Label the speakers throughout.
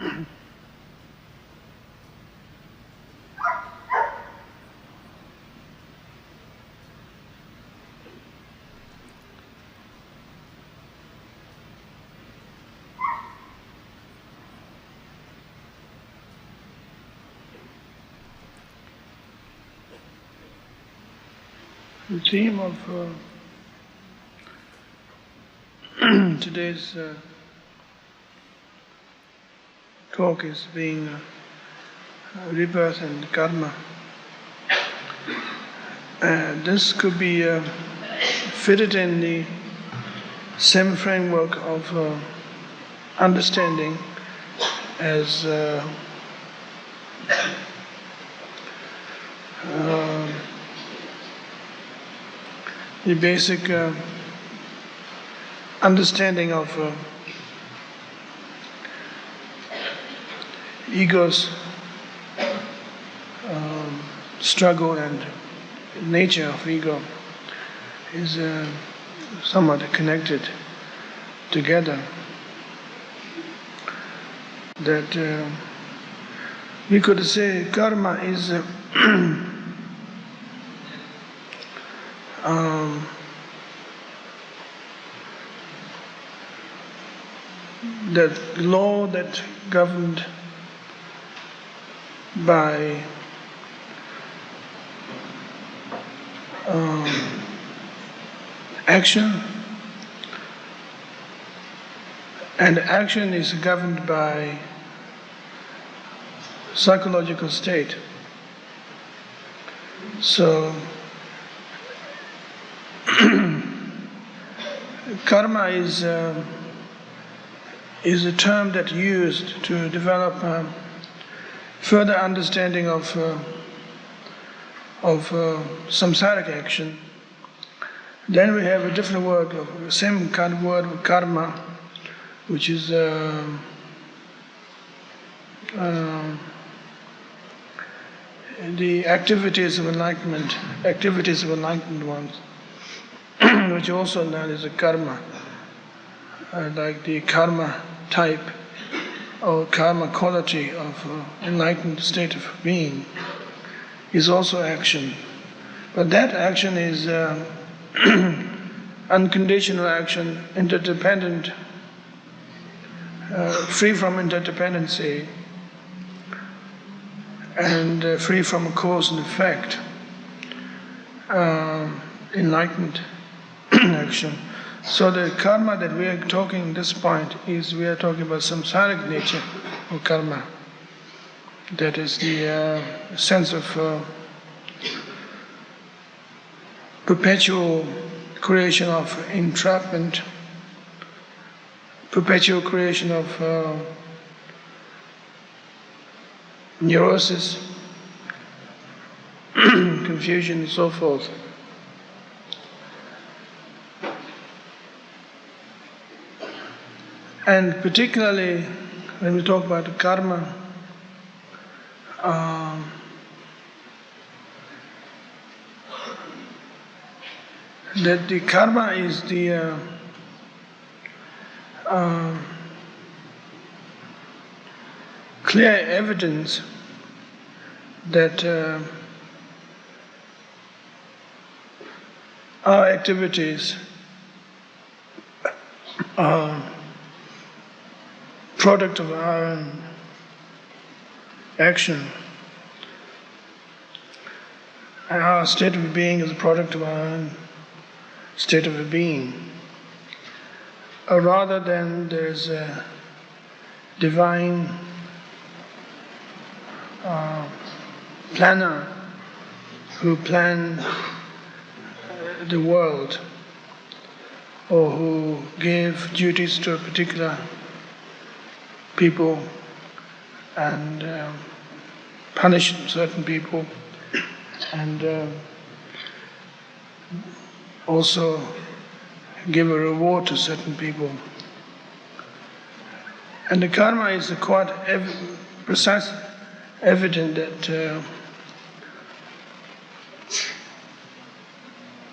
Speaker 1: The theme of today's talk is being rebirth and karma. This could be fitted in the same framework of understanding as the basic understanding of ego's struggle and nature of ego is somewhat connected together. That we could say karma is that law that governed by action, and action is governed by psychological state. So karma is a term that used to develop further understanding of samsaric action. Then we have a different word, the same kind of word, karma, which is the activities of enlightenment ones, which also known as a karma, like the karma type or karma quality of enlightened state of being is also action. But that action is unconditional action, interdependent, free from interdependency, and free from cause and effect, enlightened action. So the karma that we are talking at this point is we are talking about samsaric nature of karma. That is the sense of perpetual creation of entrapment, perpetual creation of neurosis, confusion, and so forth. And particularly when we talk about karma, that the karma is the clear evidence that our activities are product of our own action. And our state of being is a product of our own state of being. Rather than there's a divine planner who planned the world, or who gave duties to a particular people and punished certain people, and also give a reward to certain people. And the karma is quite precise, evident that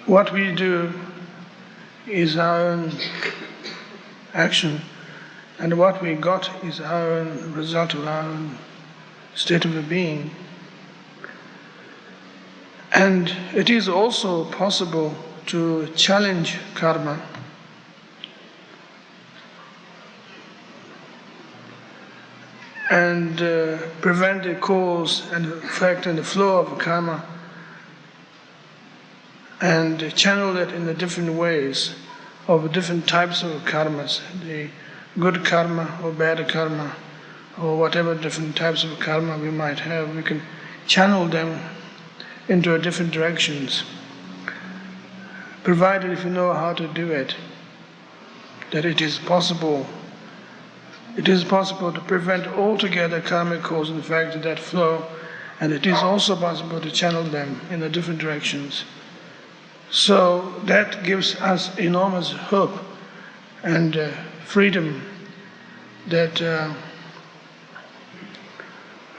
Speaker 1: what we do is our own action, And what we got is our own result of our own state of being. And it is also possible to challenge karma. And prevent the cause and effect and the flow of karma, and channel it in the different ways of different types of karmas, the good karma or bad karma, or whatever different types of karma we might have. We can channel them into different directions, provided if you know how to do it, that it is possible. It is possible to prevent altogether karmic cause and effect that flow, and it is also possible to channel them in the different directions. So that gives us enormous hope and freedom that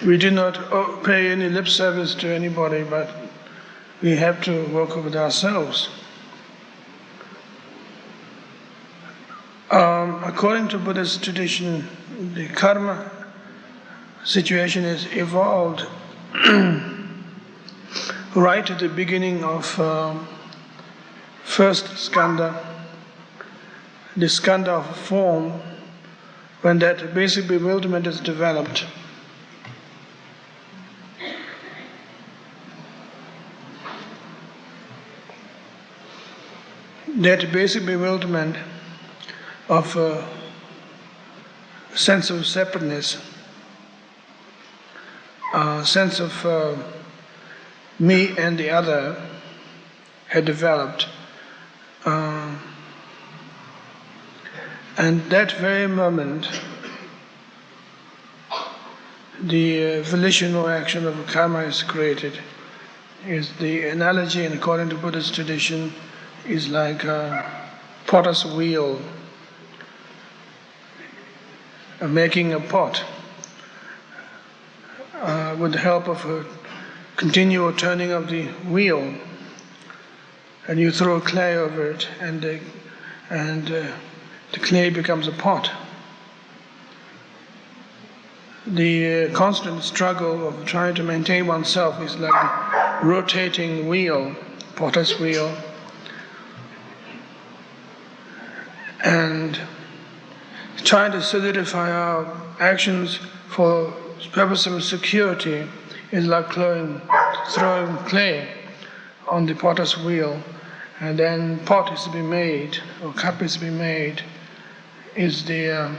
Speaker 1: we do not pay any lip service to anybody, but we have to work with ourselves. According to Buddhist tradition, the karma situation is evolved right at the beginning of first skandha, the skandha of form, when that basic bewilderment is developed. That basic bewilderment of sense of separateness, sense of me and the other had developed. And that very moment, the volitional action of karma is created. Is the analogy, and according to Buddhist tradition, is like a potter's wheel. Making a pot with the help of a continual turning of the wheel, and you throw clay over it, and the clay becomes a pot. The constant struggle of trying to maintain oneself is like a rotating wheel, potter's wheel, and trying to solidify our actions for purpose of security is like throwing clay on the potter's wheel, and then pot is to be made, or cup is to be made, is the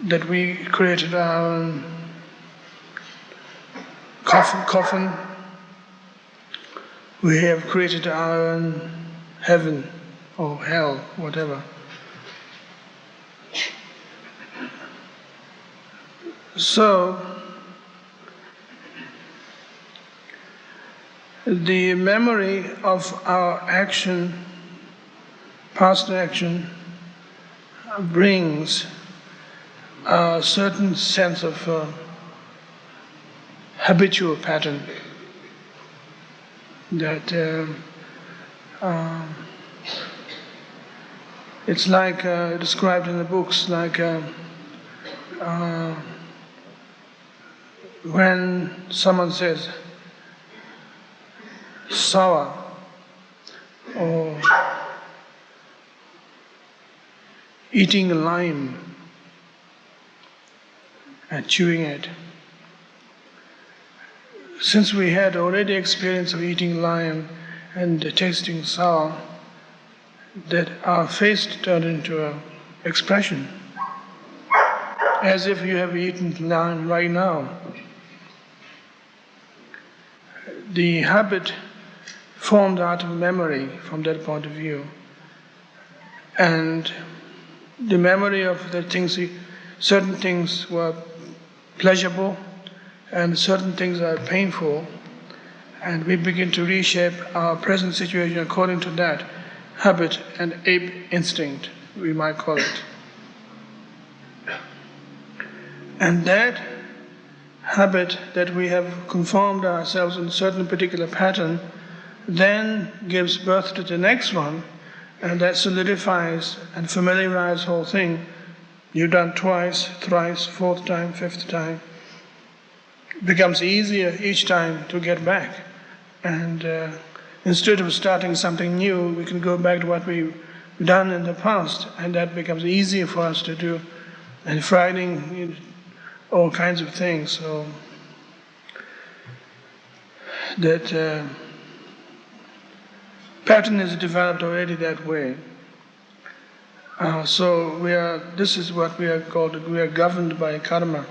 Speaker 1: that we created our own coffin. We have created our own heaven or hell, whatever. So, the memory of our action, past action, brings a certain sense of habitual pattern that it's like described in the books, like when someone says sour or eating a lime and chewing it. Since we had already experience of eating lime and tasting sour, that our face turned into an expression, as if you have eaten lime right now. The habit formed out of memory from that point of view, and the memory of the things, certain things were pleasurable and certain things are painful, and we begin to reshape our present situation according to that habit and ape instinct, we might call it. And that habit that we have conformed ourselves in a certain particular pattern then gives birth to the next one, and that solidifies and familiarizes the whole thing. You've done twice, thrice, fourth time, fifth time. It becomes easier each time to get back. And instead of starting something new, we can go back to what we've done in the past, and that becomes easier for us to do. And frightening all kinds of things. So that pattern is developed already that way. So this is what we are called, we are governed by karma.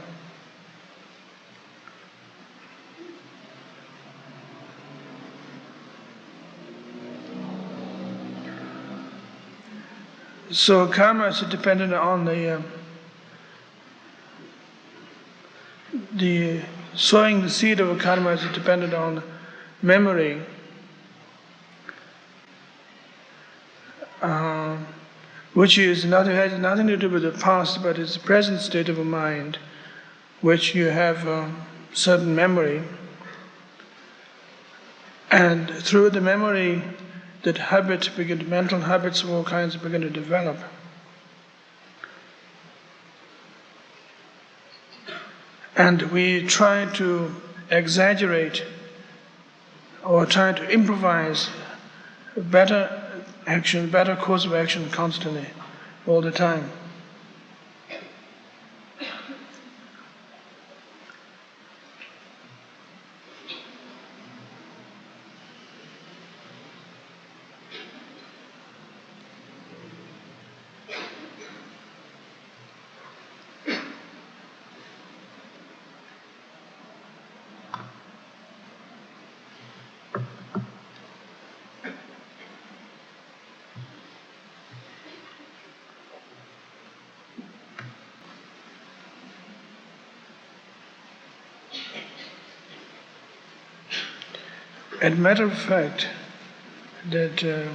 Speaker 1: So karma is dependent on the sowing the seed of karma is dependent on memory. Which is has nothing to do with the past, but it's the present state of a mind, which you have a certain memory, and through the memory, that mental habits of all kinds begin to develop. And we try to exaggerate or try to improvise better action, better course of action constantly, all the time. As a matter of fact, that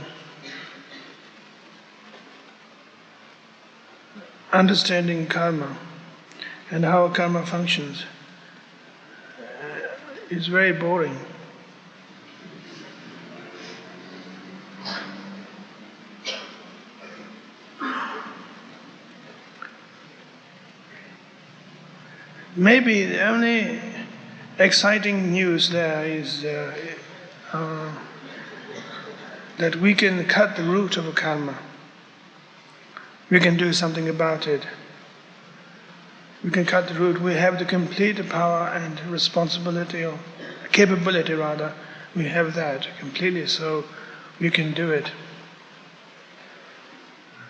Speaker 1: understanding karma and how karma functions is very boring. Maybe the only exciting news there is that we can cut the root of karma. We can do something about it. We can cut the root. We have the complete power and responsibility, or capability rather. We have that completely, so we can do it.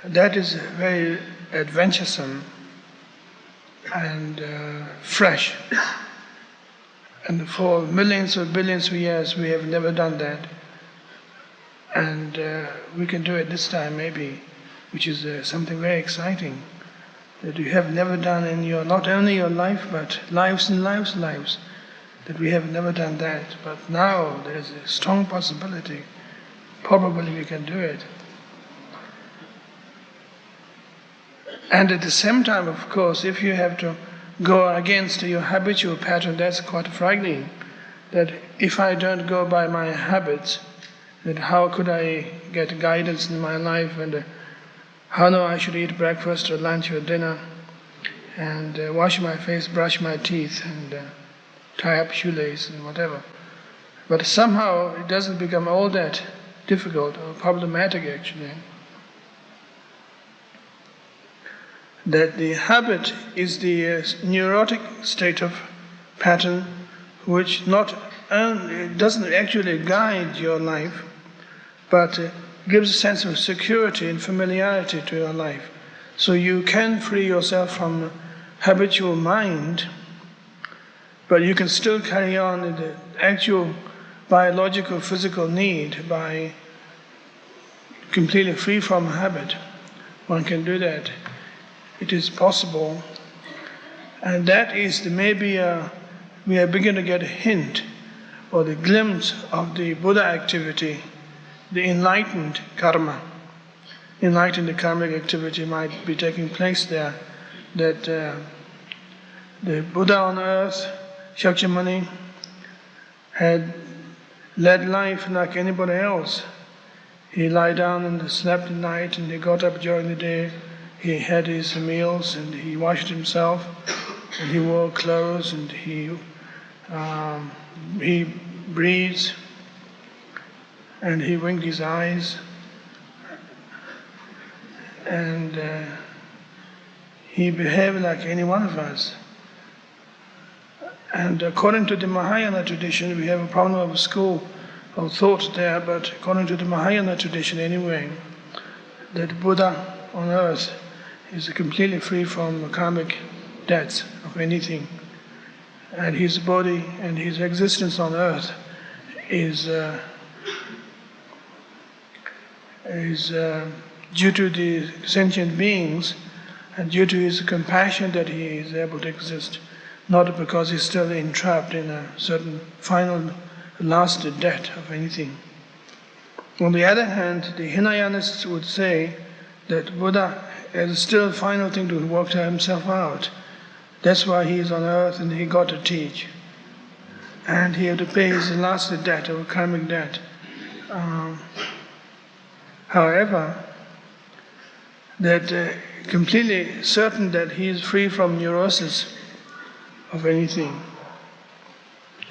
Speaker 1: That is very adventuresome and fresh. And for millions or billions of years, we have never done that. And we can do it this time, maybe, which is something very exciting that you have never done in not only your life, but lives and lives, that we have never done that. But now there is a strong possibility. Probably we can do it. And at the same time, of course, if you have to go against your habitual pattern, that's quite frightening. That if I don't go by my habits, then how could I get guidance in my life, and how know I should eat breakfast or lunch or dinner, and wash my face, brush my teeth, and tie up shoelace and whatever. But somehow it doesn't become all that difficult or problematic actually. That the habit is the neurotic state of pattern which not only doesn't actually guide your life, but gives a sense of security and familiarity to your life. So you can free yourself from habitual mind, but you can still carry on in the actual biological, physical need by completely free from habit. One can do that. It is possible. And that is maybe we are beginning to get a hint or the glimpse of the Buddha activity, the enlightened karma. Enlightened karmic activity might be taking place there. That the Buddha on earth, Shakyamuni, had led life like anybody else. he lie down and slept at night, and he got up during the day. He had his meals, and he washed himself, and he wore clothes, and he breathes, and he winked his eyes, and he behaved like any one of us. And according to the Mahayana tradition, we have a problem of school of thought there, but according to the Mahayana tradition anyway, that Buddha on earth is completely free from karmic debts of anything. And his body and his existence on earth is due to the sentient beings and due to his compassion that he is able to exist, not because he's still entrapped in a certain final last debt of anything. On the other hand, the Hinayanists would say that Buddha has still a final thing to work himself out. That's why he is on earth and he got to teach. And he had to pay his last debt, or karmic debt. However, that completely certain that he is free from neurosis of anything.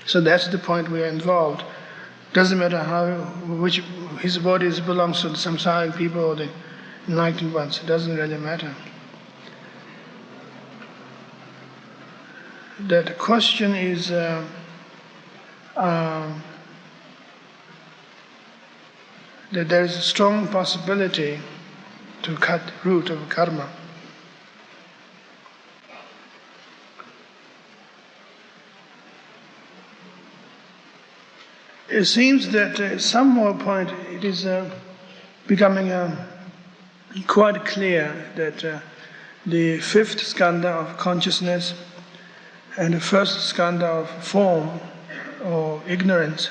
Speaker 1: So that's the point we are involved. Doesn't matter which his body belongs to the samsaric people or the enlightened ones. It doesn't really matter. That question is that there is a strong possibility to cut root of karma. It seems that at some more point it is becoming quite clear that the fifth skandha of consciousness and the first skandha of form or ignorance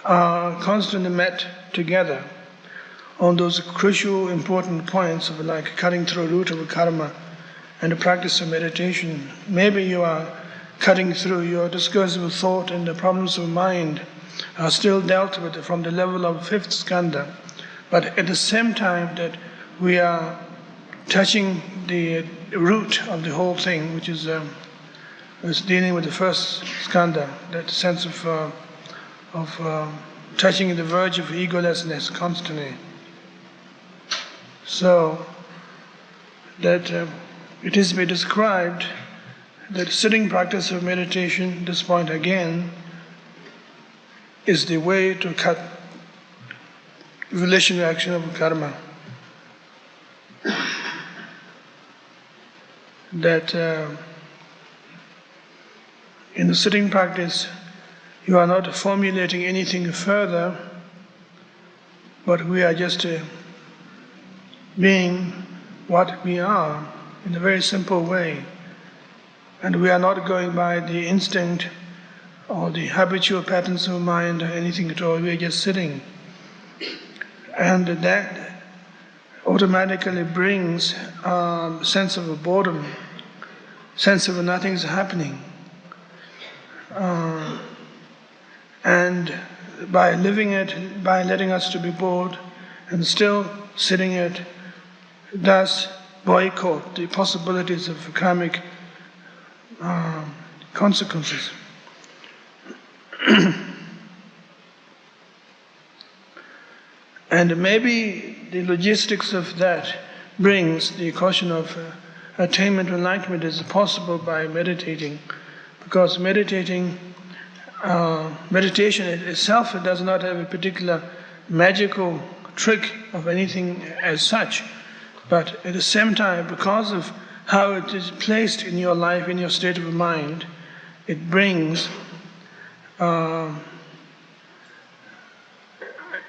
Speaker 1: are constantly met together on those crucial important points of like cutting through root of karma and the practice of meditation. Maybe you are cutting through your discursive thought and the problems of mind are still dealt with from the level of fifth skandha, but at the same time that we are touching the root of the whole thing, which is dealing with the first skandha, that sense of touching the verge of egolessness constantly. So that it is to be described that sitting practice of meditation, this point again, is the way to cut volitional action of karma. That in the sitting practice, you are not formulating anything further, but we are just being what we are in a very simple way. And we are not going by the instinct or the habitual patterns of mind or anything at all. We are just sitting. And that automatically brings a sense of boredom, sense of nothing's happening. And by living it, by letting us to be bored and still sitting it, does boycott the possibilities of karmic consequences. And maybe the logistics of that brings the question of attainment of enlightenment is possible by meditating, because meditation itself does not have a particular magical trick of anything as such, but at the same time, because of how it is placed in your life, in your state of mind, it brings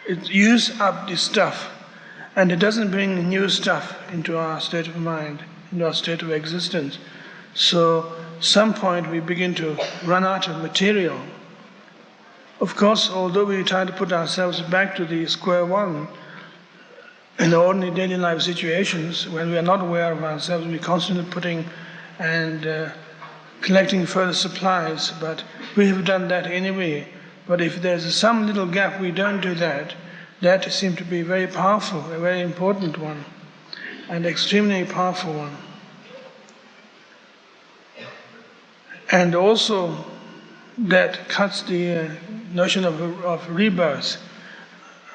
Speaker 1: it uses up the stuff, and it doesn't bring new stuff into our state of mind, into our state of existence. So, some point we begin to run out of material. Of course, although we try to put ourselves back to the square one, in the ordinary daily life situations, when we are not aware of ourselves, we're constantly putting and collecting further supplies, but we have done that anyway. But if there's some little gap we don't do that, that seemed to be very powerful, a very important one, and extremely powerful one. And also that cuts the notion of rebirth,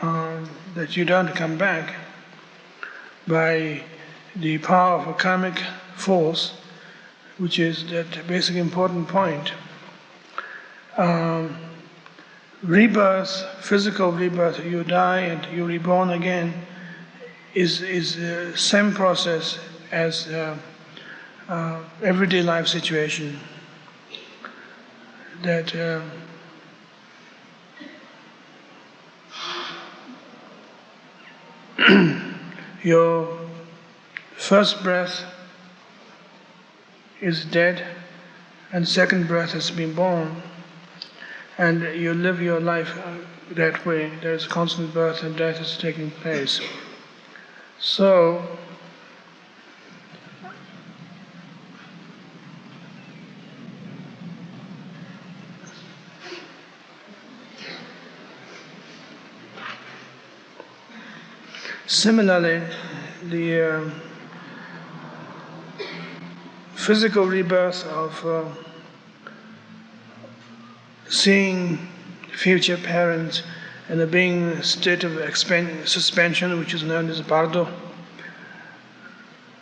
Speaker 1: that you don't come back by the power of a karmic force, which is that basic important point. Rebirth, physical rebirth, you die and you're reborn again, is the same process as everyday life situation. That your first breath is dead and second breath has been born, and you live your life that way. There's constant birth and death is taking place. So similarly, the physical rebirth of seeing future parents and being in a state of suspension, which is known as bardo,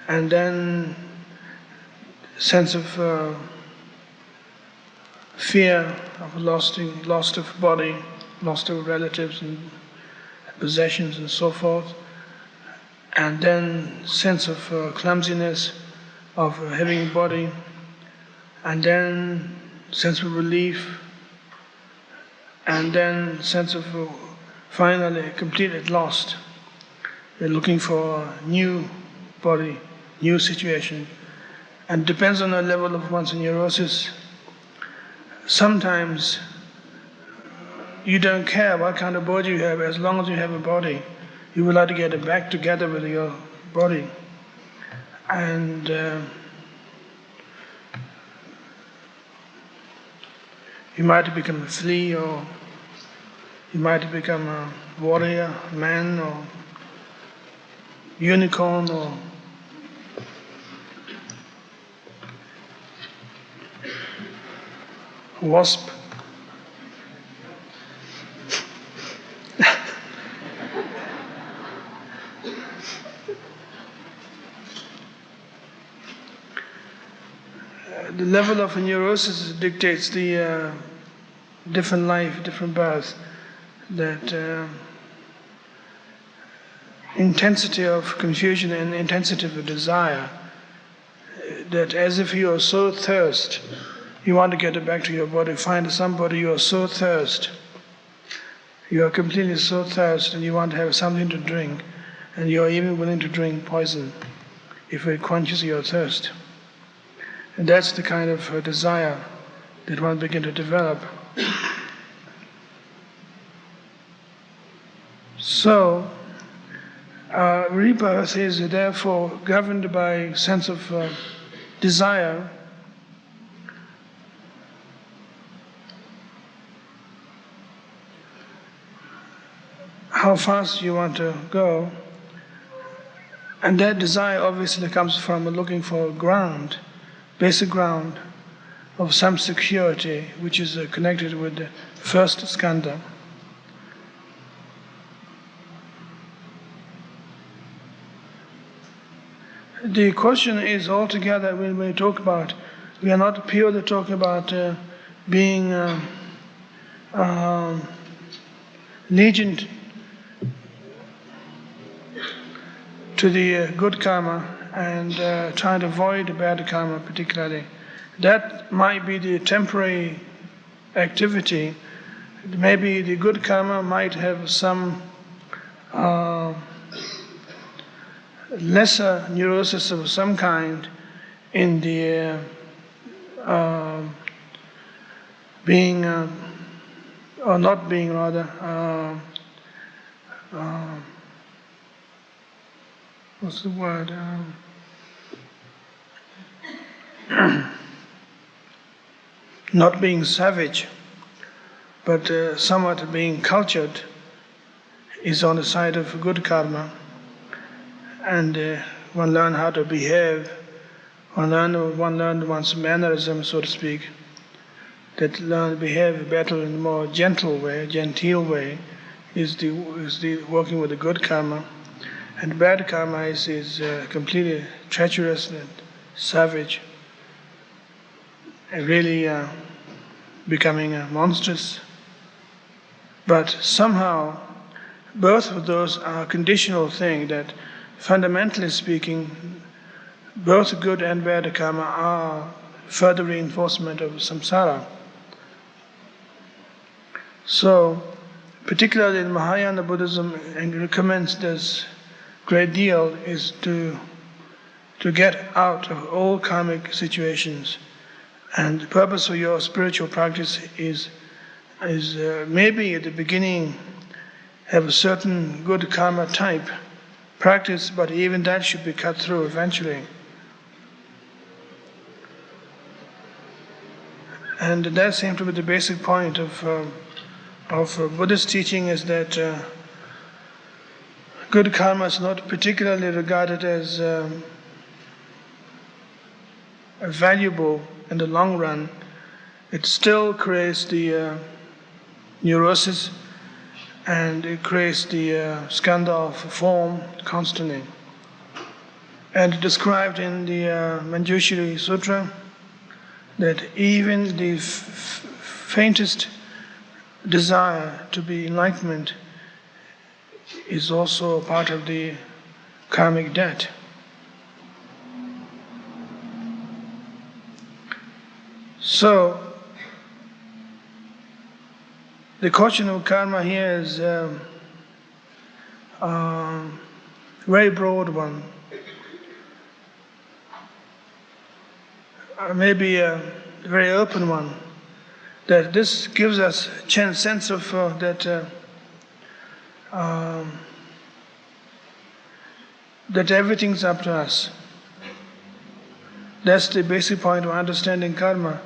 Speaker 1: and then sense of fear of loss of body, loss of relatives and possessions and so forth, and then sense of clumsiness of having body, and then sense of relief, and then sense of finally completely lost. We're looking for a new body, new situation, and depends on the level of one's neurosis. Sometimes you don't care what kind of body you have, as long as you have a body. You would like to get it back together with your body. And you might become a flea, or you might become a warrior, man, or unicorn, or wasp. The level of neurosis dictates the different life, different birth. That intensity of confusion and intensity of desire, that as if you are so thirst, you want to get back to your body, find somebody you are so thirst, you are completely so thirst, and you want to have something to drink, and you are even willing to drink poison if it quenches your thirst. And that's the kind of desire that one begins to develop. So, rebirth is therefore governed by sense of desire. How fast you want to go, and that desire obviously comes from looking for a ground, basic ground of some security, which is connected with the first skandha. The question is altogether, when we talk about, we are not purely talking about being lenient to the good karma and trying to avoid the bad karma particularly. That might be the temporary activity. Maybe the good karma might have some lesser neurosis of some kind in the being, or not being rather, what's the word? Not being savage, but somewhat being cultured is on the side of good karma, and one learns how to behave, one learns one's mannerism, so to speak, that learn to behave better in a more gentle way, genteel way, is the working with the good karma, and bad karma is completely treacherous and savage, and really becoming monstrous. But somehow, both of those are a conditional thing that, fundamentally speaking, both good and bad karma are further reinforcement of samsara. So, particularly in Mahayana Buddhism, and recommends this great deal, is to get out of all karmic situations. And the purpose of your spiritual practice is maybe at the beginning have a certain good karma type practice, but even that should be cut through eventually. And that seems to be the basic point of Buddhist teaching, is that good karma is not particularly regarded as valuable in the long run. It still creates the neurosis, and it creates the skandha of form constantly. And described in the Manjushri Sutra that even the faintest desire to be enlightenment is also part of the karmic debt. So, the question of karma here is a very broad one. Maybe a very open one. That this gives us a sense of that everything's up to us. That's the basic point of understanding karma,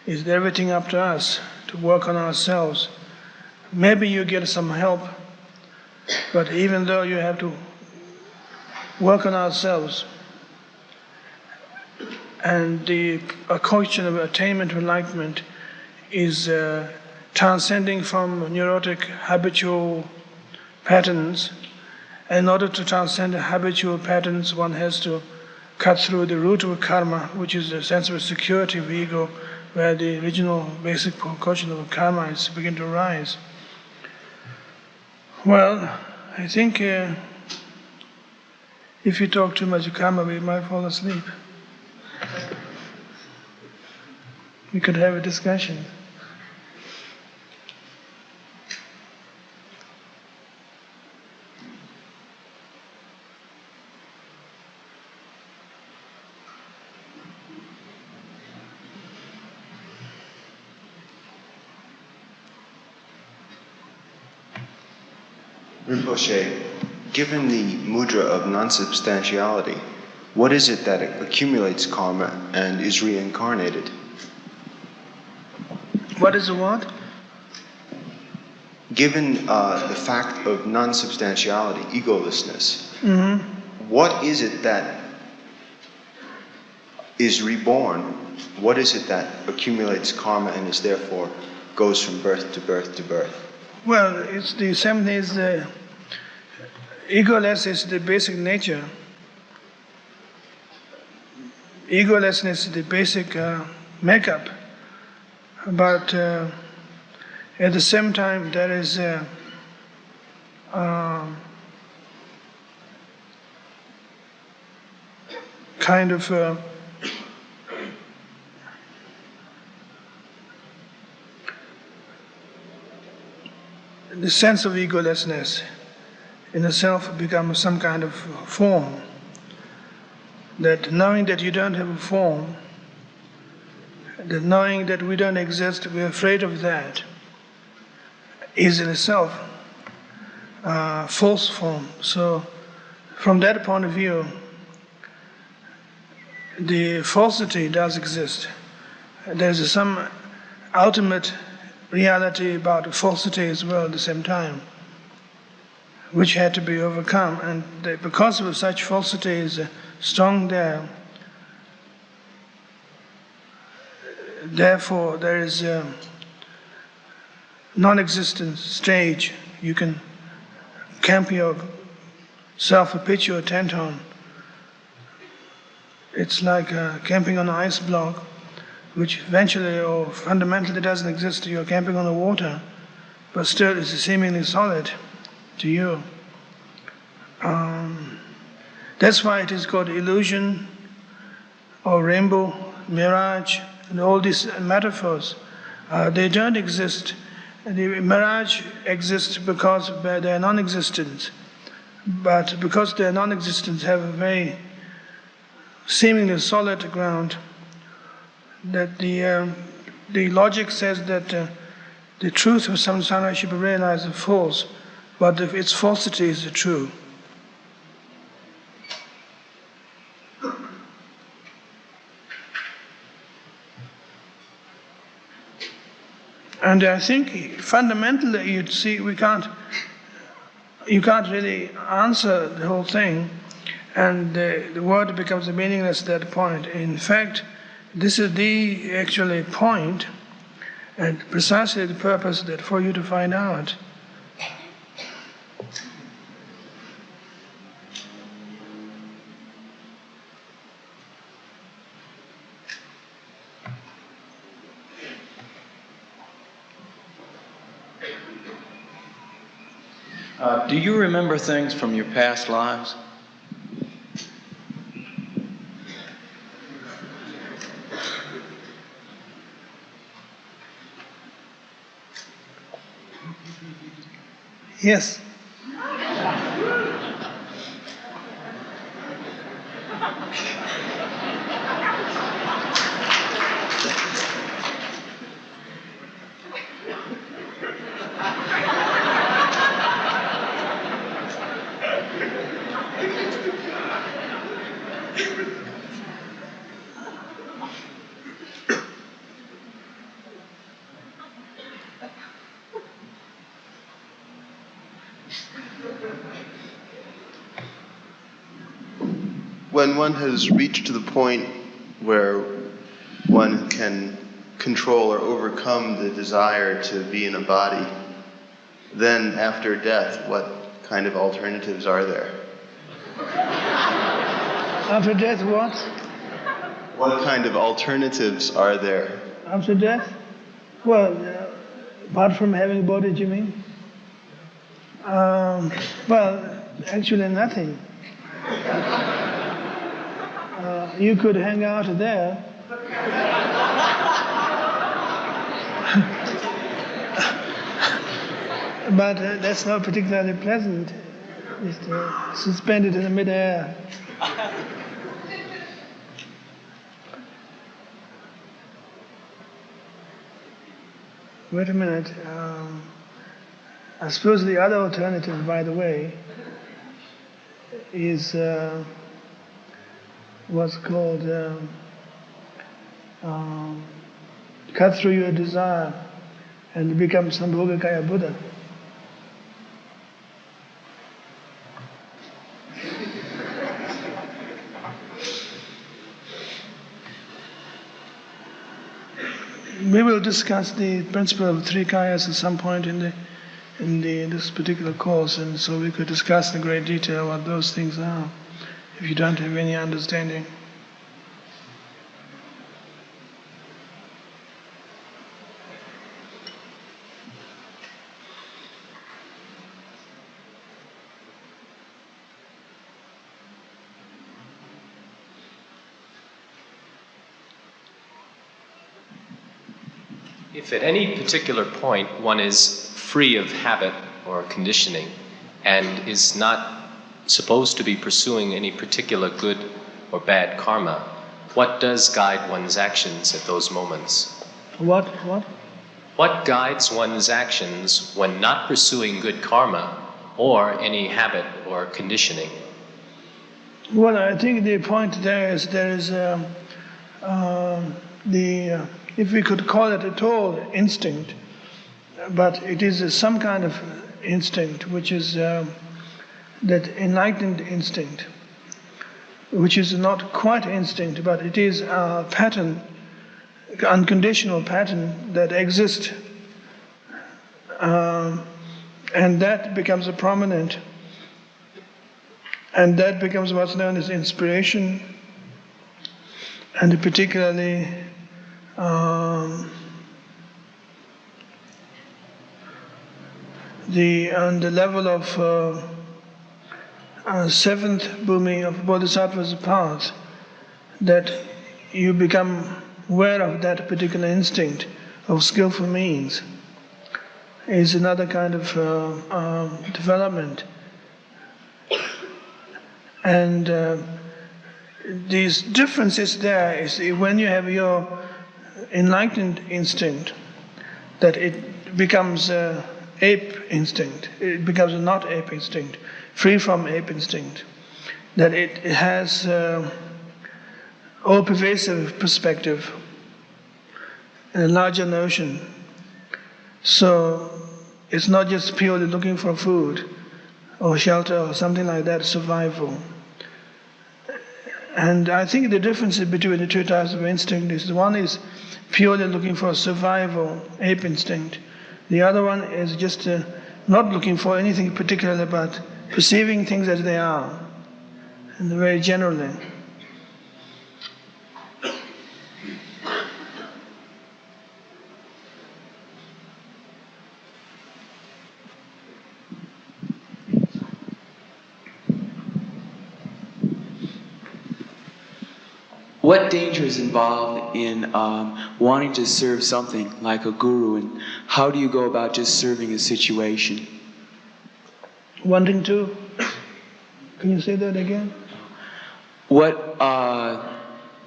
Speaker 1: is that everything up to us, to work on ourselves. Maybe you get some help, but even though you have to work on ourselves, and the question of attainment of enlightenment is transcending from neurotic habitual patterns. In order to transcend the habitual patterns, one has to cut through the root of karma, which is the sense of security of ego, where the original basic question of karma is begin to rise. Well, I think if you talk too much of karma, we might fall asleep. We could have a discussion.
Speaker 2: Rinpoche, given the mudra of non-substantiality, what is it that accumulates karma and is reincarnated?
Speaker 1: What is the what?
Speaker 2: Given the fact of non-substantiality, egolessness, what is it that is reborn? What is it that accumulates karma and is therefore goes from birth to birth to birth?
Speaker 1: Well, it's the same thing as the egoless is the basic nature. Egolessness is the basic makeup. But at the same time, there is kind of the sense of egolessness in itself becomes some kind of form. That knowing that you don't have a form, that knowing that we don't exist, we're afraid of that, is in itself false form. So from that point of view, the falsity does exist. There's some ultimate reality about falsity as well at the same time. which had to be overcome. And because of such falsity is strong there, therefore there is a non-existent stage you can camp your self-pitch or tent on. It's like camping on an ice block, which eventually or fundamentally doesn't exist. You're camping on the water, but still it's seemingly solid to you. That's why it is called illusion or rainbow, mirage, and all these metaphors. They don't exist. The mirage exists because they are non-existent. But because they are non-existent, have a very seemingly solid ground, that the logic says that the truth of samsara should be realized as false, but if its falsity is the true. And I think fundamentally you'd see you can't really answer the whole thing, and the word becomes meaningless at that point. In fact, this is the actually point and precisely the purpose that for you to find out.
Speaker 3: Do you remember things from your past lives?
Speaker 1: Yes.
Speaker 2: When one has reached the point where one can control or overcome the desire to be in a body, then after death, what kind of alternatives are there?
Speaker 1: After death, what?
Speaker 2: What kind of alternatives are there?
Speaker 1: After death? Well, apart from having a body, do you mean? Well, actually nothing. You could hang out there. But that's not particularly pleasant. Just suspended in the mid-air. Wait a minute. I suppose the other alternative, by the way, is what's called cut through your desire and become Sambhogakaya Buddha. We will discuss the principle of three kayas at some point in this particular course, and so we could discuss in great detail what those things are, if you don't have any understanding.
Speaker 4: If at any particular point one is free of habit or conditioning and is not supposed to be pursuing any particular good or bad karma, what does guide one's actions at those moments?
Speaker 1: What?
Speaker 4: What guides one's actions when not pursuing good karma or any habit or conditioning?
Speaker 1: Well, I think the point there is if we could call it at all instinct, but it is some kind of instinct which is that enlightened instinct, which is not quite instinct, but it is a pattern, unconditional pattern that exists, and that becomes a prominent, and that becomes what's known as inspiration, and particularly on the level of seventh bhumi of Bodhisattva's path, that you become aware of that particular instinct of skillful means, is another kind of development. And these differences there is when you have your enlightened instinct, that it becomes ape instinct. It becomes a not ape instinct, free from ape instinct. That it has all-pervasive perspective, a larger notion. So it's not just purely looking for food or shelter or something like that, survival. And I think the difference between the two types of instinct is one is purely looking for survival, ape instinct. The other one is just not looking for anything particular, but perceiving things as they are, and very generally.
Speaker 5: What danger is involved in wanting to serve something like a guru, and how do you go about just serving a situation?
Speaker 1: Wanting to? Can you say that again?
Speaker 5: What,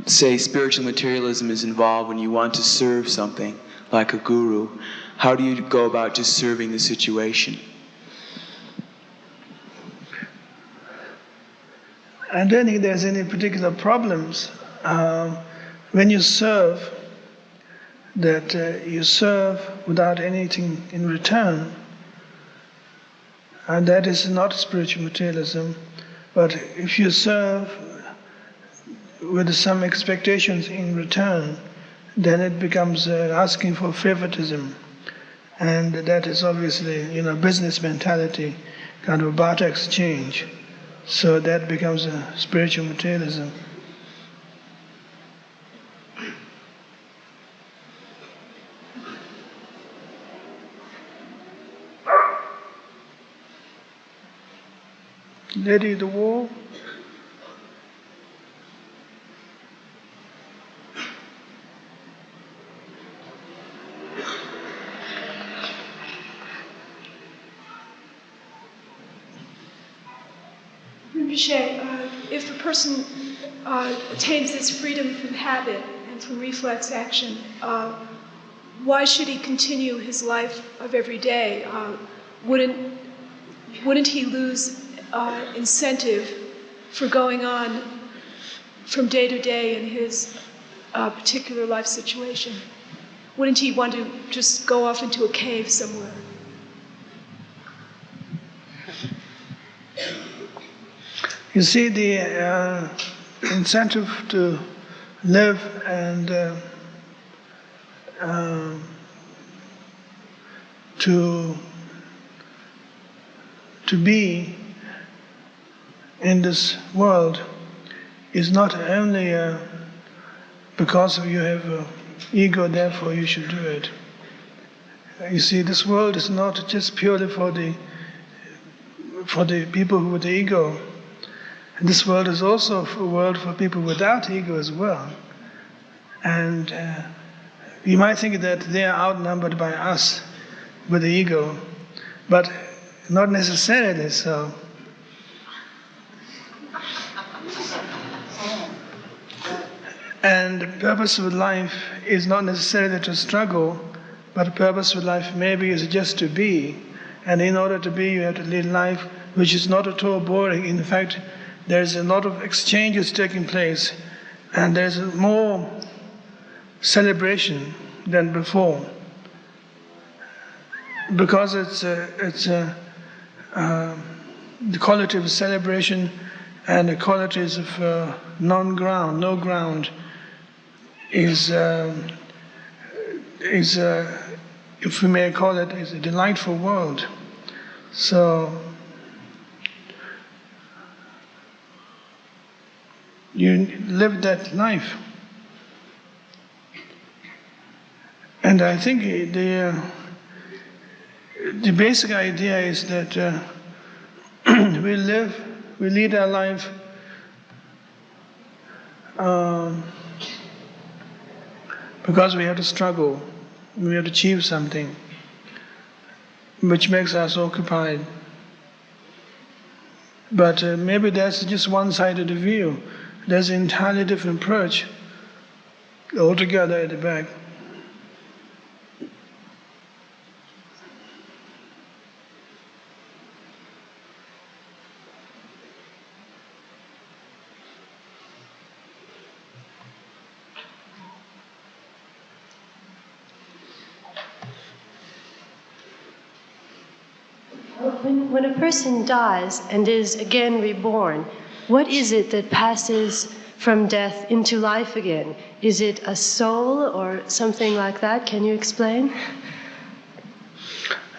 Speaker 5: say, spiritual materialism is involved when you want to serve something like a guru? How do you go about just serving the situation?
Speaker 1: I don't think there's any particular problems. When you serve, that you serve without anything in return, and that is not spiritual materialism. But if you serve with some expectations in return, then it becomes asking for favoritism, and that is obviously, business mentality, kind of barter exchange. So that becomes a spiritual materialism. Lady of the Wall.
Speaker 6: Rinpoche, if a person attains this freedom from habit and from reflex action, why should he continue his life of every day? Wouldn't he lose incentive for going on from day to day in his particular life situation? Wouldn't he want to just go off into a cave somewhere?
Speaker 1: You see, the incentive to live and to be in this world is not only because you have ego, therefore you should do it. You see, this world is not just purely for the people with the ego. And this world is also a world for people without ego as well. And you might think that they are outnumbered by us with the ego, but not necessarily so. And the purpose of life is not necessarily to struggle, but the purpose of life maybe is just to be. And in order to be, you have to lead life which is not at all boring. In fact, there's a lot of exchanges taking place, and there's more celebration than before. Because it's the quality of celebration and the qualities of no ground is if we may call it, is a delightful world. So you live that life. And I think the basic idea is that we lead our life because we have to struggle, we have to achieve something which makes us occupied. But maybe that's just one side of the view. There's an entirely different approach altogether at the back.
Speaker 7: When a person dies and is again reborn, what is it that passes from death into life again? Is it a soul or something like that? Can you explain?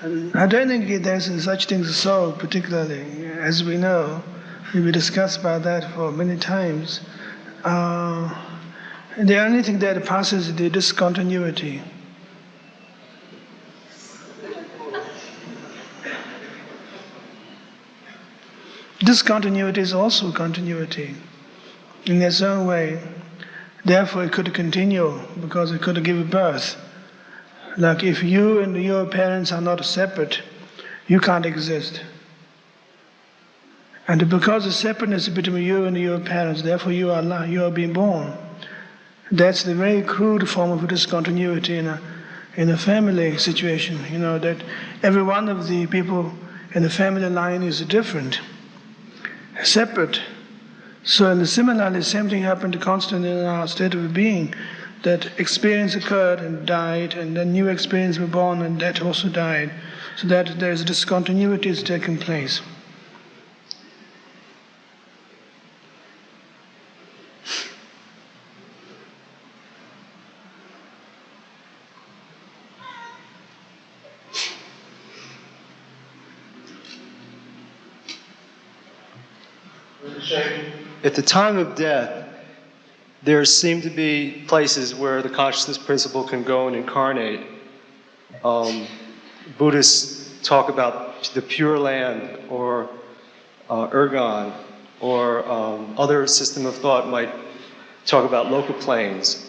Speaker 1: I don't think there's such thing as a soul, particularly. As we know, we discussed about that for many times. The only thing that passes is the discontinuity. Discontinuity is also continuity in its own way. Therefore, it could continue because it could give birth. Like if you and your parents are not separate, you can't exist. And because of separateness between you and your parents, therefore you are being born. That's the very crude form of discontinuity in a family situation. You know that every one of the people in the family line is different, separate. So similarly, the same thing happened constantly in our state of being, that experience occurred and died, and then new experience were born and that also died. So that there is discontinuity is taking place.
Speaker 8: At the time of death, there seem to be places where the consciousness principle can go and incarnate. Buddhists talk about the Pure Land or Ergon, or other system of thought might talk about local planes.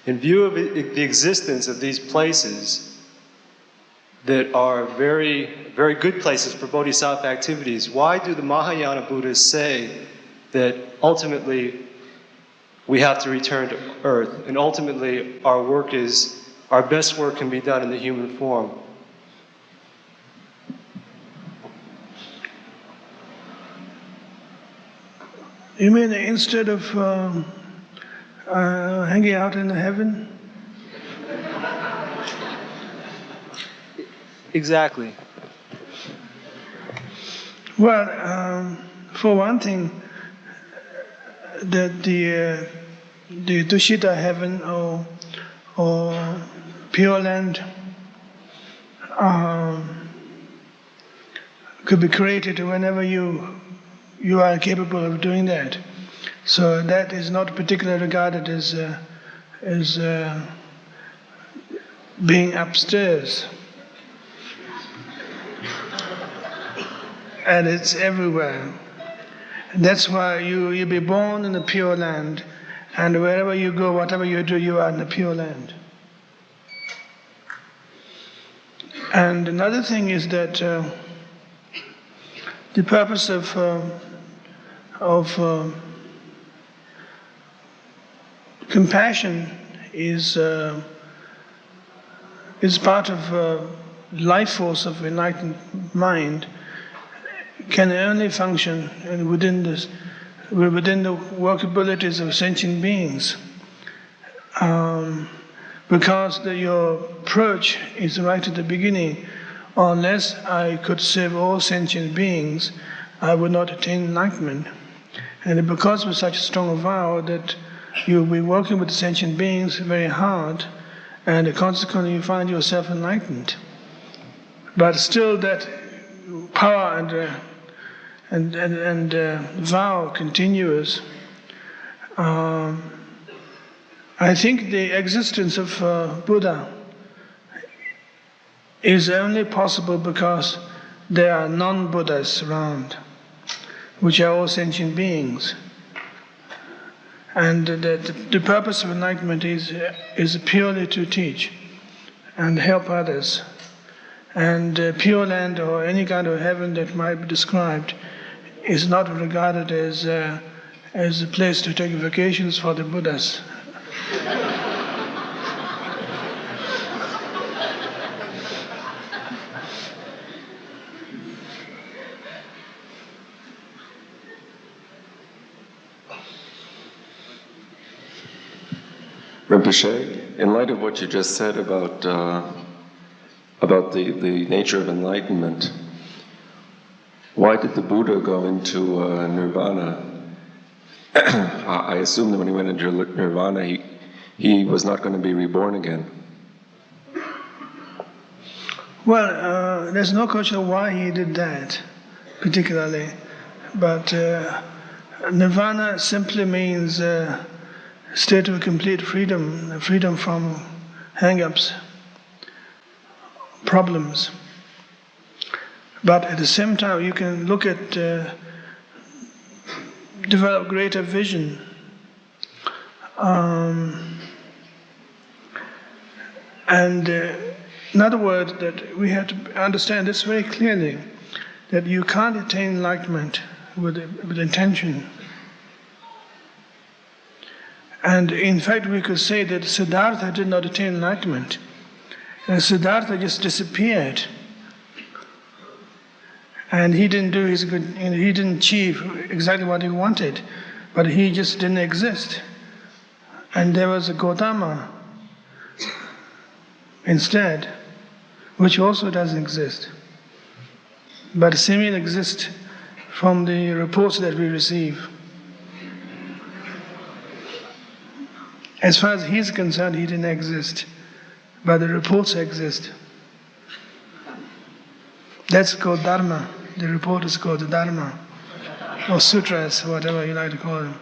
Speaker 8: In view of the existence of these places that are very, very good places for bodhisattva activities, why do the Mahayana Buddhists say that ultimately we have to return to earth, and ultimately our best work can be done in the human form?
Speaker 1: You mean instead of hanging out in heaven?
Speaker 8: Exactly.
Speaker 1: Well, for one thing, that the Dushita heaven or Pure Land could be created whenever you are capable of doing that. So that is not particularly regarded as being upstairs. And it's everywhere. And that's why you be born in the Pure Land, and wherever you go, whatever you do, you are in the Pure Land. And another thing is that the purpose of compassion is part of life force of enlightened mind, can only function within the workabilities of sentient beings, because your approach is right at the beginning. Unless I could save all sentient beings, I would not attain enlightenment. And because of such a strong vow that you'll be working with the sentient beings very hard, and consequently you find yourself enlightened. But still that power and vow continues. I think the existence of Buddha is only possible because there are non-Buddhas around, which are all sentient beings. And the purpose of enlightenment is purely to teach and help others. And Pure Land or any kind of heaven that might be described is not regarded as a place to take vacations for the Buddhas.
Speaker 9: Rinpoche, in light of what you just said about the nature of enlightenment, why did the Buddha go into nirvana? I assume that when he went into nirvana, he was not going to be reborn again.
Speaker 1: Well, there's no question why he did that, particularly. But nirvana simply means a state of complete freedom, freedom from hang-ups, problems. But at the same time, you can look at, develop greater vision. In other words, that we have to understand this very clearly, that you can't attain enlightenment with intention. And in fact, we could say that Siddhartha did not attain enlightenment. Siddhartha just disappeared. And he didn't do his good, he didn't achieve exactly what he wanted, but he just didn't exist. And there was a Gautama instead, which also doesn't exist, but seemingly exists from the reports that we receive. As far as he's concerned, he didn't exist, but the reports exist. That's called Dharma. The report is called the Dharma, or sutras, whatever you like to call them.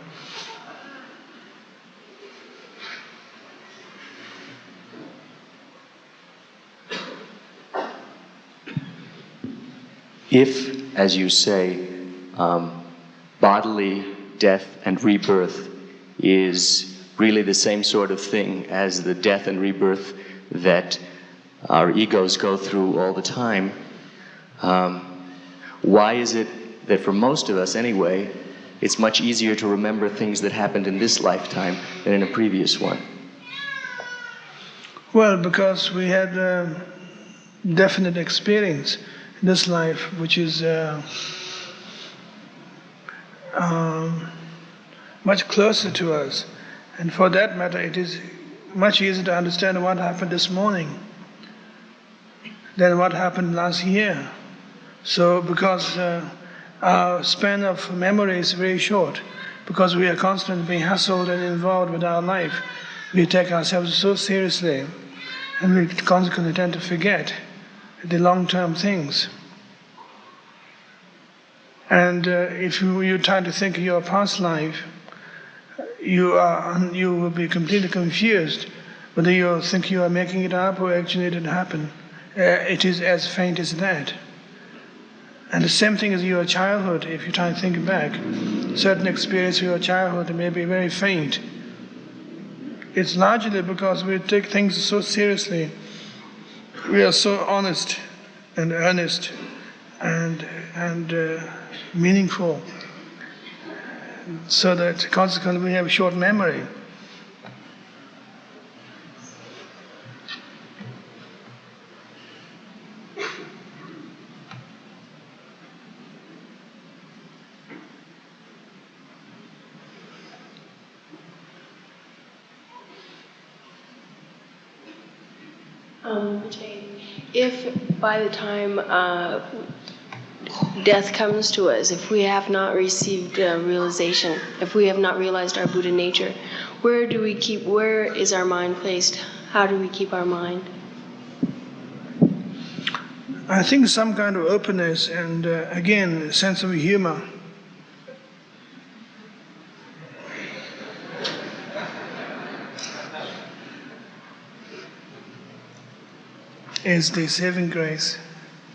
Speaker 10: If, as you say, bodily death and rebirth is really the same sort of thing as the death and rebirth that our egos go through all the time, why is it that for most of us anyway, it's much easier to remember things that happened in this lifetime than in a previous one?
Speaker 1: Well, because we had definite experience in this life, which is much closer to us. And for that matter, it is much easier to understand what happened this morning than what happened last year. So because our span of memory is very short, because we are constantly being hustled and involved with our life, we take ourselves so seriously, and we consequently tend to forget the long-term things. And if you try to think of your past life, you will be completely confused whether you think you are making it up or actually it didn't happen. It is as faint as that. And the same thing as your childhood, if you try to think back, certain experience of your childhood may be very faint. It's largely because we take things so seriously. We are so honest and earnest and meaningful, so that consequently we have a short memory.
Speaker 7: If by the time
Speaker 11: death comes to us, if we have not received realization, if we have not realized our Buddha nature, where is our mind placed? How do we keep our mind?
Speaker 1: I think some kind of openness and, again, a sense of humor. Is the saving grace,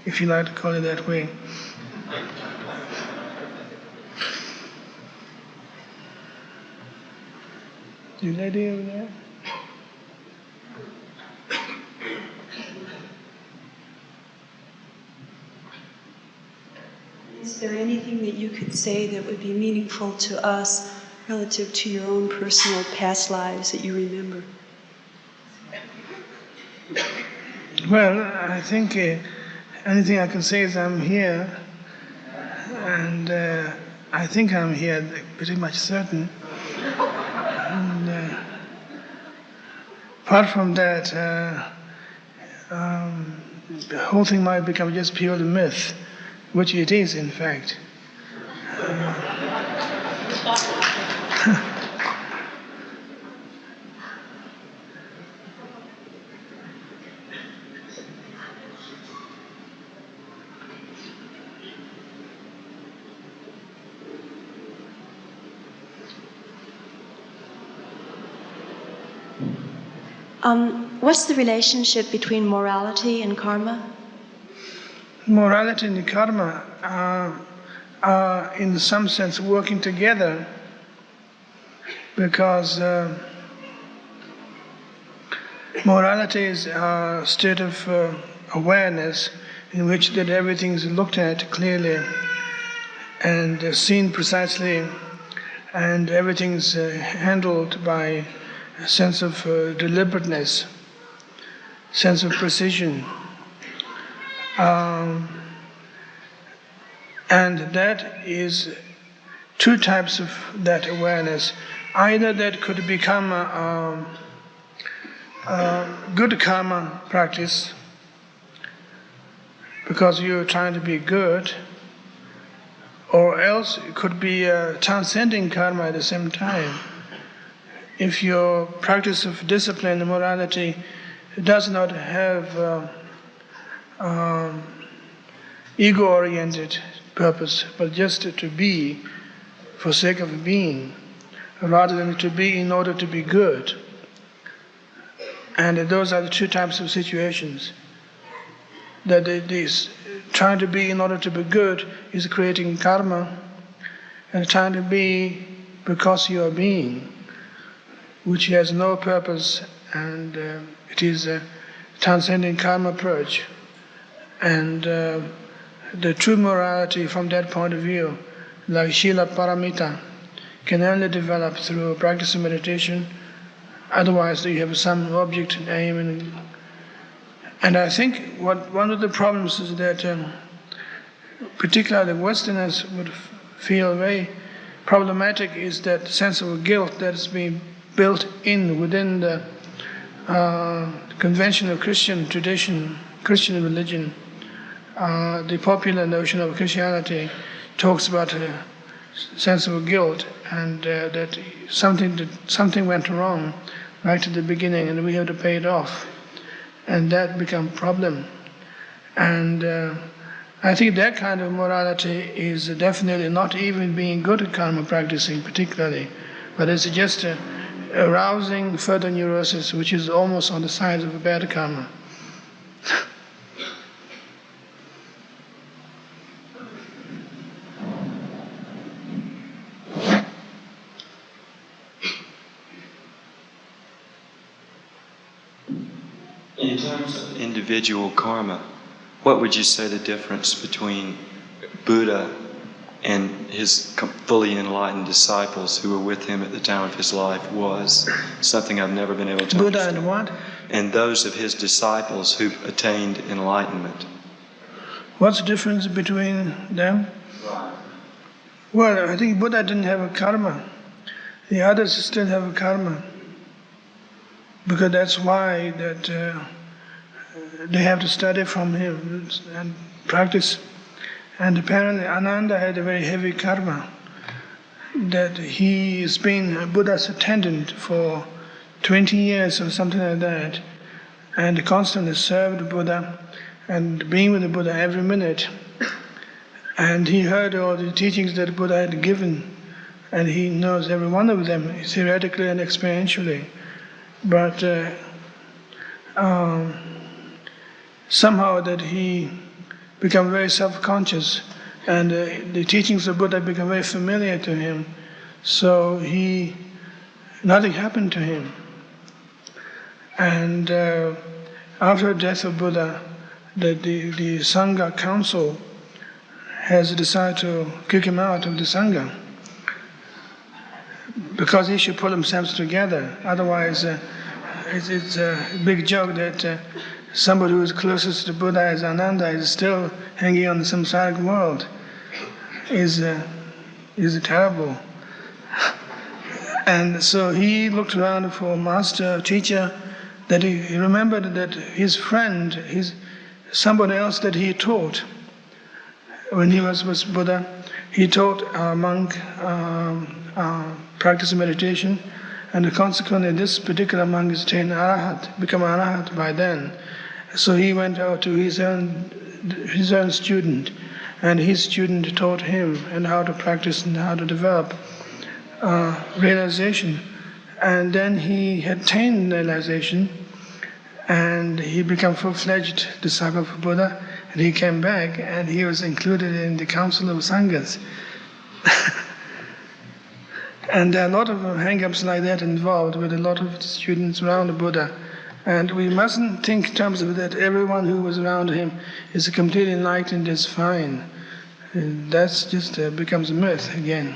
Speaker 1: if you like to call it that way. You lady over there?
Speaker 12: Is there anything that you could say that would be meaningful to us relative to your own personal past lives that you remember?
Speaker 1: Well, I think anything I can say is I'm here, and I think I'm here, pretty much certain. And apart from that, the whole thing might become just purely myth, which it is, in fact.
Speaker 12: What's the relationship between morality and karma?
Speaker 1: Morality and karma are, in some sense, working together, because morality is a state of awareness in which that everything is looked at clearly and seen precisely, and everything is handled by a sense of deliberateness, sense of precision. And that is two types of that awareness. Either that could become a good karma practice, because you're trying to be good, or else it could be transcending karma at the same time. If your practice of discipline and morality does not have ego-oriented purpose, but just to be for sake of being, rather than to be in order to be good. And those are the two types of situations. That it is trying to be in order to be good is creating karma, and trying to be because you are being, which has no purpose, and it is a transcending karma approach. And the true morality from that point of view, like Shila Paramita, can only develop through practice of meditation. Otherwise, you have some object and aim. And I think one of the problems is that particularly Westerners would feel very problematic is that sense of guilt that is being built in within the conventional Christian tradition, Christian religion. The popular notion of Christianity talks about a sense of guilt, and that something went wrong right at the beginning, and we have to pay it off, and that becomes a problem. And I think that kind of morality is definitely not even being good at karma practicing particularly, but it's just arousing further neurosis, which is almost on the side of a bad karma.
Speaker 13: In terms of individual karma, what would you say the difference between Buddha and his fully enlightened disciples who were with him at the time of his life was? Something I've never been able to
Speaker 1: Buddha
Speaker 13: understand.
Speaker 1: and what?
Speaker 13: And those of his disciples who attained enlightenment.
Speaker 1: What's the difference between them? Well, I think Buddha didn't have a karma. The others still have a karma. Because that's why that they have to study from him and practice And apparently Ananda had a very heavy karma, that he's been Buddha's attendant for 20 years or something like that, and constantly served Buddha and being with the Buddha every minute. And he heard all the teachings that Buddha had given, and he knows every one of them theoretically and experientially. But somehow that he became very self-conscious, and the teachings of Buddha became very familiar to him. So nothing happened to him. And after the death of Buddha, the Sangha Council has decided to kick him out of the Sangha, because he should pull themselves together. Otherwise, it's a big joke that somebody who is closest to Buddha as Ananda is still hanging on the samsaric world. Is terrible. And so he looked around for a master, teacher, that he remembered that his friend, somebody else that he taught when he was with Buddha, he taught a monk practice meditation, and consequently this particular monk is attained arahat, become arahat by then. So he went out to his own student, and his student taught him and how to practice and how to develop realization. And then he had attained realization, and he became full-fledged disciple of Buddha, and he came back, and he was included in the Council of Sanghas. And there are a lot of hang-ups like that involved with a lot of students around the Buddha. And we mustn't think in terms of that everyone who was around him is completely enlightened, is fine. And that's just becomes a myth again.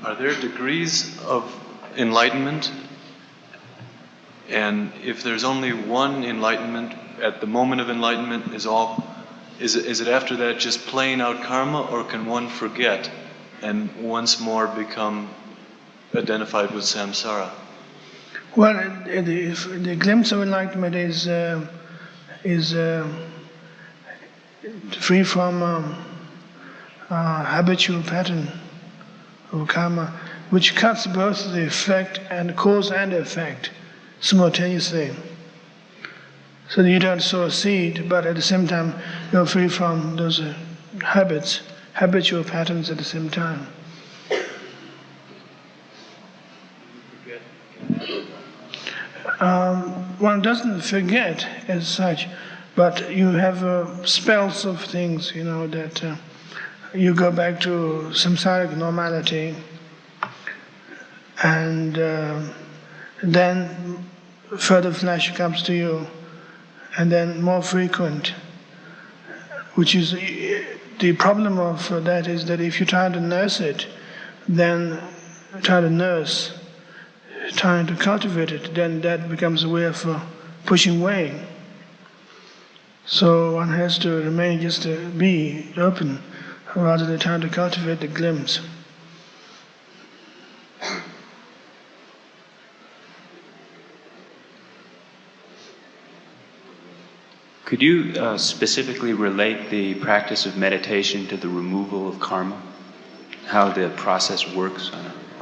Speaker 14: Are there degrees of enlightenment? And if there's only one enlightenment, at the moment of enlightenment is it after that just playing out karma, or can one forget and once more become identified with samsara?
Speaker 1: Well, the glimpse of enlightenment is free from habitual pattern of karma, which cuts both the effect and cause and effect simultaneously. So that you don't sow a seed, but at the same time you're free from those habitual patterns at the same time. One doesn't forget as such, but you have spells of things, that you go back to samsaric normality, and then further flash comes to you, and then more frequent, which is the problem of that is that if you try to nurse it, then trying to cultivate it, then that becomes a way of pushing away. So one has to remain just to be open, rather than trying to cultivate the glimpse.
Speaker 10: Could you specifically relate the practice of meditation to the removal of karma? How the process works?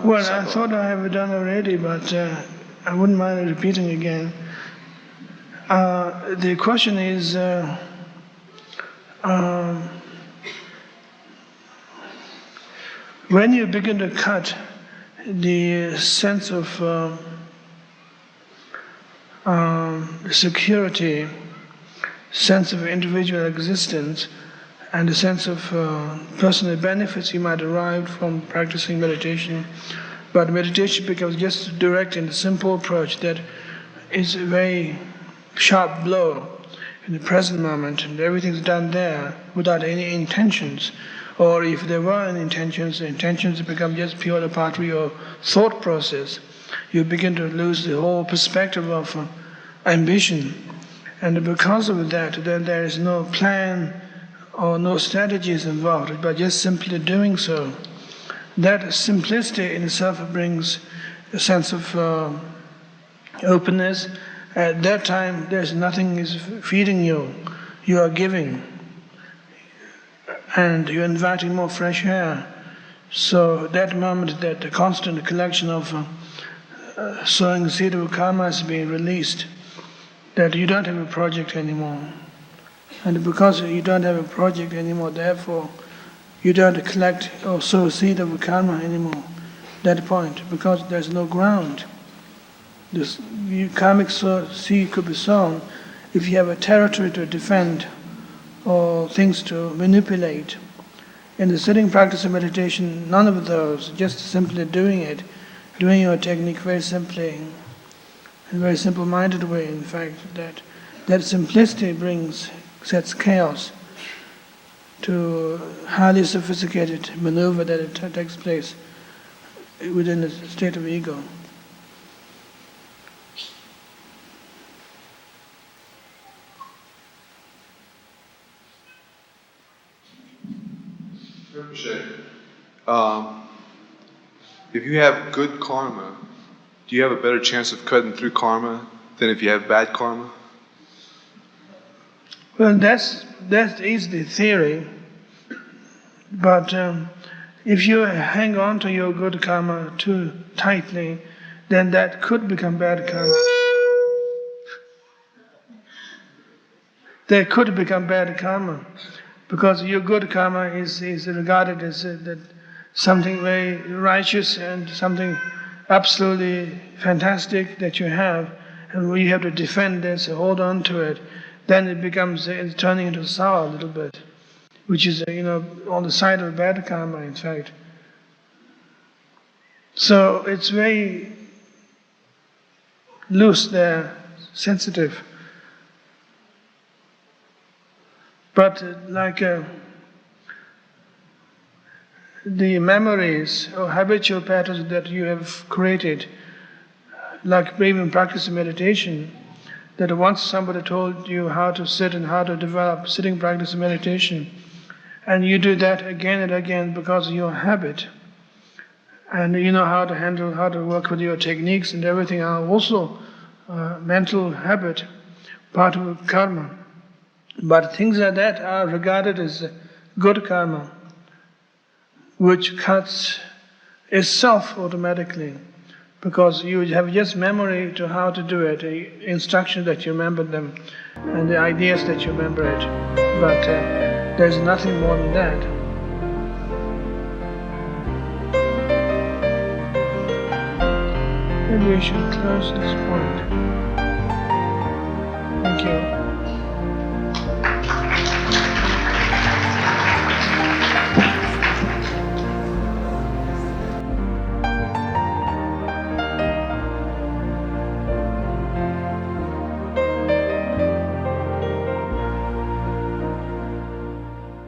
Speaker 1: Well, I thought I have done already, but I wouldn't mind repeating again. The question is, when you begin to cut the sense of security, sense of individual existence, and the sense of personal benefits you might derive from practicing meditation, but meditation becomes just a direct and simple approach that is a very sharp blow in the present moment, and everything's done there without any intentions. Or if there were any intentions, the intentions become just purely part of your thought process. You begin to lose the whole perspective of ambition. And because of that, then there is no plan or no strategies involved, but just simply doing so. That simplicity in itself brings a sense of openness. At that time, there's nothing is feeding you. You are giving. And you're inviting more fresh air. So that moment, that the constant collection of sowing the seed of karma is being released, that you don't have a project anymore. And because you don't have a project anymore, therefore, you don't collect or sow a seed of karma anymore. That point, because there's no ground. This karmic seed could be sown if you have a territory to defend or things to manipulate. In the sitting practice of meditation, none of those, just simply doing it, doing your technique very simply, in a very simple-minded way, in fact, that simplicity sets chaos to highly sophisticated maneuver that it takes place within the state of ego.
Speaker 15: If you have good karma, do you have a better chance of cutting through karma than if you have bad karma?
Speaker 1: Well, that is the theory. But if you hang on to your good karma too tightly, then that could become bad karma. That could become bad karma, because your good karma is regarded as something very righteous and something absolutely fantastic that you have, and when you have to defend this, hold on to it, then it becomes it's turning into sour a little bit, which is on the side of bad karma, in fact. So it's very loose there, sensitive. But like the memories or habitual patterns that you have created, like even practicing meditation, that once somebody told you how to sit and how to develop sitting practice of meditation, and you do that again and again because of your habit, and you know how to handle, how to work with your techniques and everything are also mental habit, part of karma. But things like that are regarded as good karma, which cuts itself automatically, because you have just memory to how to do it, instructions that you remember them, and the ideas that you remember it. But there's nothing more than that. Maybe we should close this point. Thank you.